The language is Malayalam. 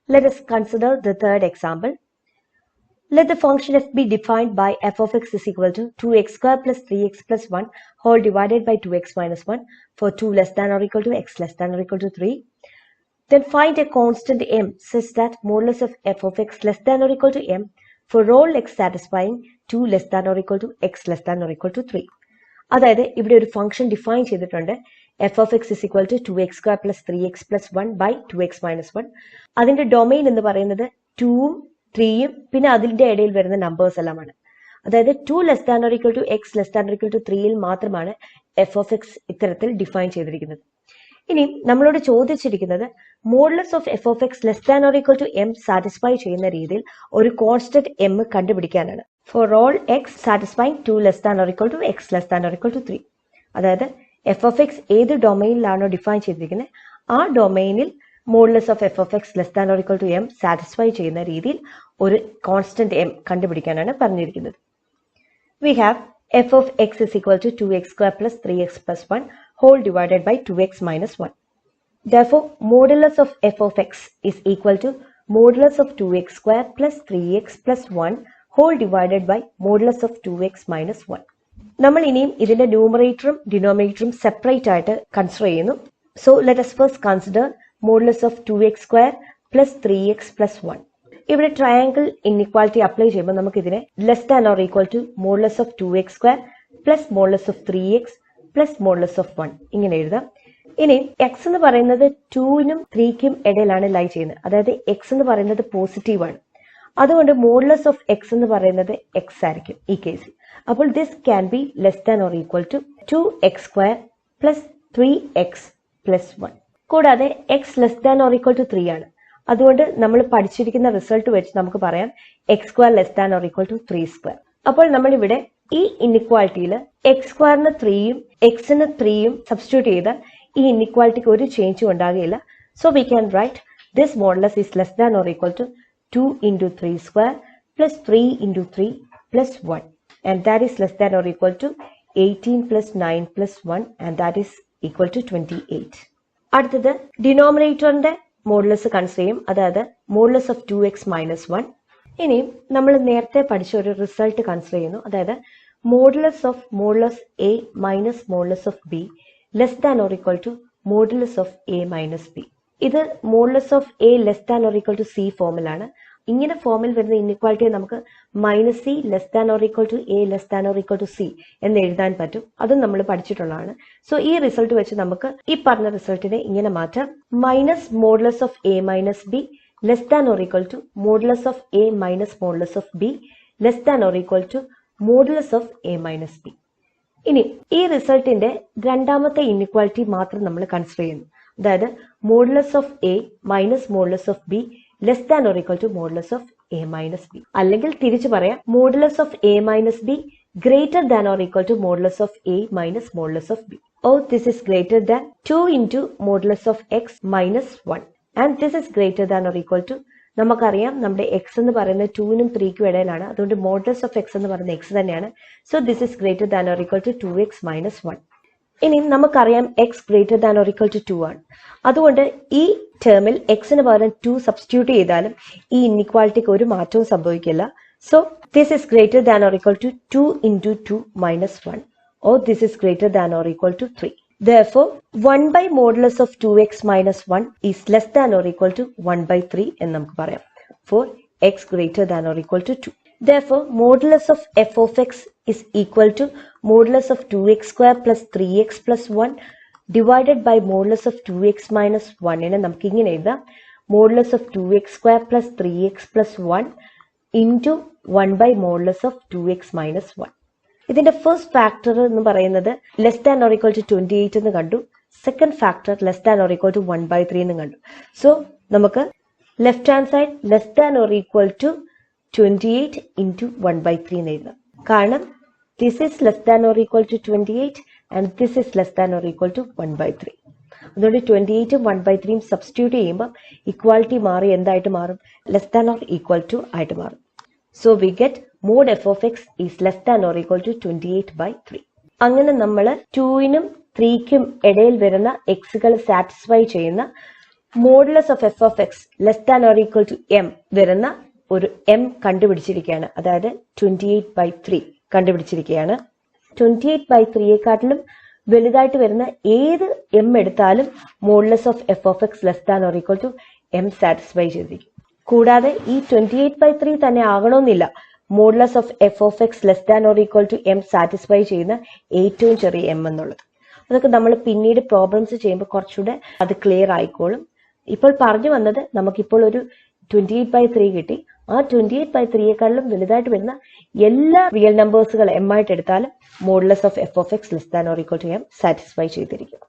Let us consider the third example. Let the function f be defined by f of x is equal to 2x square plus 3x plus 1 whole divided by 2x minus 1 for 2 less than or equal to x less than or equal to 3. Then find a constant m such that modulus of f of x less than or equal to m for all x satisfying 2 less than or equal to x less than or equal to 3. അതായത് ഇവിടെ ഒരു ഫംഗ്ഷൻ ഡിഫൈൻ ചെയ്തിട്ടുണ്ട് F of X is equal to 2x square plus 3x plus 1 by 2x minus 1. അതിന്റെ ഡൊമെയിൻ എന്ന് പറയുന്നത് 2ഉം 3ഉം പിന്നെ അതിന്റെ ഇടയിൽ വരുന്ന നമ്പേഴ്സ് എല്ലാമാണ്. അതായത് 2 less than or equal to x less than or equal to 3യിൽ മാത്രമാണ് എഫ് ഓഫ് എക്സ് ഇത്തരത്തിൽ ഡിഫൈൻ ചെയ്തിരിക്കുന്നത്. ഇനി നമ്മളോട് ചോദിച്ചിരിക്കുന്നത് modulus of F of X less than or equal to M satisfy ചെയ്യുന്ന രീതിയിൽ ഒരു കോൺസ്റ്റന്റ് എം കണ്ടുപിടിക്കാനാണ്. For all x satisfying 2 less than or equal to x less than or equal to 3. അതായത് എഫ് ഓഫ് എക്സ് ഏത് ഡൊമെയിനിലാണോ ഡിഫൈൻ ചെയ്തിരിക്കുന്നത് ആ ഡൊമെയിനിൽ modulus of F of X less than or equal to M satisfy ചെയ്യുന്ന രീതിയിൽ ഒരു കോൺസ്റ്റന്റ് എം കണ്ടുപിടിക്കാനാണ് പറഞ്ഞിരിക്കുന്നത്. We have f of X is equal to 2x square plus 3x plus 1 whole divided by 2x minus 1. Therefore, modulus of f of x is equal to modulus of 2x square plus 3x plus 1 whole divided by modulus of 2x minus 1. നമ്മൾ ഇനിയും ഇതിന്റെ ന്യൂമറേറ്ററും ഡിനോമിനേറ്ററും സെപ്പറേറ്റ് ആയിട്ട് കൺസിഡർ ചെയ്യുന്നു. So let us first consider modulus of 2x square plus 3x plus 1. ഇവിടെ ട്രയാങ്കിൾ ഇൻഇക്വാലിറ്റി അപ്ലൈ ചെയ്യുമ്പോൾ നമുക്ക് ഇതിനെ less than or equal to modulus of 2x square plus modulus of 3x plus modulus of 1 ഇങ്ങനെ എഴുതാം. ഇനി എക്സ് എന്ന് പറയുന്നത് 2നും 3ക്കും ഇടയിലാണ് ലൈ ചെയ്യുന്നത്. അതായത് എക്സ് എന്ന് പറയുന്നത് പോസിറ്റീവ് ആണ്. അതുകൊണ്ട് മോഡുലസ് ഓഫ് എക്സ് എന്ന് പറയുന്നത് എക്സ് ആയിരിക്കും ഈ കേസിൽ. അപ്പോൾ this can be less than or equal to 2x square plus 3x plus 1. കൂടാതെ X less than or equal to 3 ആണ്. അതുകൊണ്ട് നമ്മൾ പഠിച്ചിരിക്കുന്ന റിസൾട്ട് വെച്ച് നമുക്ക് പറയാം X square less than or equal to 3 square. അപ്പോൾ നമ്മൾ ഇവിടെ ഈ ഇൻഇക്വാലിറ്റിയിൽ എക്സ് സ്ക്വയറിന് 3യും എക്സിന് 3യും സബ്സ്റ്റിറ്റ്യൂട്ട് ചെയ്താൽ ഈ ഇൻഇക്വാലിറ്റിക്ക് ഒരു ചേഞ്ചും ഉണ്ടാകുകയില്ല. So we can write this modulus is less than or equal to 2 into 3 square plus 3 into 3 plus 1 and that is less than or equal to 18 plus 9 plus 1 and that is equal to 28. അടുത്തത് ഡിനോമിനേറ്ററിന്റെ മോഡുലസ് കൺസിഡർ ചെയ്യും. അതായത് മോഡുലസ് ഓഫ് 2x മൈനസ് 1. ഇനിയും നമ്മൾ നേരത്തെ പഠിച്ച ഒരു റിസൾട്ട് കൺസിഡർ ചെയ്യുന്നു. അതായത് modulus of modulus a minus modulus of B less than or equal to modulus of A minus b. ഇത് modulus of a less than or equal to c ഫോമിലാണ്. ഇങ്ങനെ ഫോമിൽ വരുന്ന ഇൻഇക്വാലിറ്റിയെ നമുക്ക് minus c less than or equal to a less than or equal to c എന്ന് എഴുതാൻ പറ്റും. അതും നമ്മൾ പഠിച്ചിട്ടുള്ളതാണ്. സോ ഈ റിസൾട്ട് വെച്ച് നമുക്ക് ഈ പറഞ്ഞ റിസൾട്ടിനെ ഇങ്ങനെ മാറ്റാം. Minus modulus of A minus B less than or equal to modulus of A minus modulus of B less than or equal to modulus of A minus B. ഇനി ഈ റിസൾട്ടിന്റെ രണ്ടാമത്തെ ഇൻഇക്വാലിറ്റി മാത്രം നമ്മൾ കൺസിഡർ ചെയ്യുന്നു. അതായത് modulus of A minus modulus of B less than or equal to modulus of A minus B. അല്ലെങ്കിൽ തിരിച്ചു പറയാം modulus of A minus B greater than or equal to modulus of A minus modulus of B. Or this is greater than 2 into modulus of X minus 1 and this is greater than or equal to, നമുക്കറിയാം നമ്മുടെ എക്സ് എന്ന് പറയുന്നത് 2നും 3ക്കും ഇടയിലാണ്. അതുകൊണ്ട് മോഡുലസ് ഓഫ് എക്സ് എന്ന് പറയുന്നത് എക്സ് തന്നെയാണ്. So this is greater than or equal to 2x minus 1. ഇനി നമുക്കറിയാം X greater than or equal to 2 ആണ്. അതുകൊണ്ട് ഈ ടേമിൽ എക്സിന് പകരം 2 സബ്സ്റ്റിറ്റ്യൂട്ട് ചെയ്താലും ഈ ഇൻഇക്വാലിറ്റിക്ക് ഒരു മാറ്റവും സംഭവിക്കില്ല. So this is greater than or equal to 2 into 2 minus 1 or this is greater than or equal to 3. Therefore, 1 by modulus of 2x minus 1 is less than or equal to 1 by 3 എന്ന് നമുക്ക് പറയാം for x greater than or equal to 2. Therefore, modulus of f of x is equal to modulus of 2x square plus 3x plus 1 divided by modulus of 2x minus 1 നെ നമുക്ക് ഇങ്ങനെ എഴുതാം modulus of 2x square plus 3x plus 1 into 1 by modulus of 2x minus 1. ഇതിന്റെ ഫസ്റ്റ് ഫാക്ടർ എന്ന് പറയുന്നത് less than or equal to 28 എന്ന് കണ്ടു. Second factor less than or equal to 1/3 എന്ന് കണ്ടു. സോ നമുക്ക് left hand side less than or equal to 28 into 1/3 എന്ന് എഴുതാം. കാരണം this is less than or equal to 28 and this is less than or equal to 1/3. അതുകൊണ്ട് 28ഉം 1/3ഉം സബ്സ്റ്റിറ്റ്യൂട്ട് ചെയ്യുമ്പോൾ ഇക്വാലിറ്റി മാറി എന്തായിട്ട് മാറും? Less than or equal to ആയിട്ട് മാറും. So we get mod f of x is less than or equal to 28/3. അങ്ങനെ നമ്മൾ 2നും 3ക്കും ഇടയിൽ വരുന്ന എക്സുകൾ സാറ്റിസ്ഫൈ ചെയ്യുന്ന modulus of F of X less than or equal to M വരുന്ന ഒരു എം കണ്ടുപിടിച്ചിരിക്കുകയാണ്. അതായത് 28/3 കണ്ടുപിടിച്ചിരിക്കുകയാണ്. 28/3യെക്കാട്ടിലും വലുതായിട്ട് വരുന്ന ഏത് എം എടുത്താലും modulus of F of X less than or equal to M satisfy ചെയ്തിരിക്കും. കൂടാതെ ഈ 28/3 തന്നെ ആകണമെന്നില്ല modulus of F of X less than or equal to M satisfy ചെയ്യുന്ന ഏറ്റവും ചെറിയ എം എന്നുള്ളത്. അതൊക്കെ നമ്മൾ പിന്നീട് പ്രോബ്ലംസ് ചെയ്യുമ്പോൾ കുറച്ചുകൂടെ അത് ക്ലിയർ ആയിക്കോളും. ഇപ്പോൾ പറഞ്ഞു വന്നത് നമുക്കിപ്പോൾ ഒരു 28/3 കിട്ടി. ആ 28/3യെക്കാളും വലുതായിട്ട് വരുന്ന എല്ലാ റിയൽ നമ്പേഴ്സുകൾ എം ആയിട്ട് എടുത്താലും modulus of F of X less than or equal to M satisfy ചെയ്തിരിക്കും.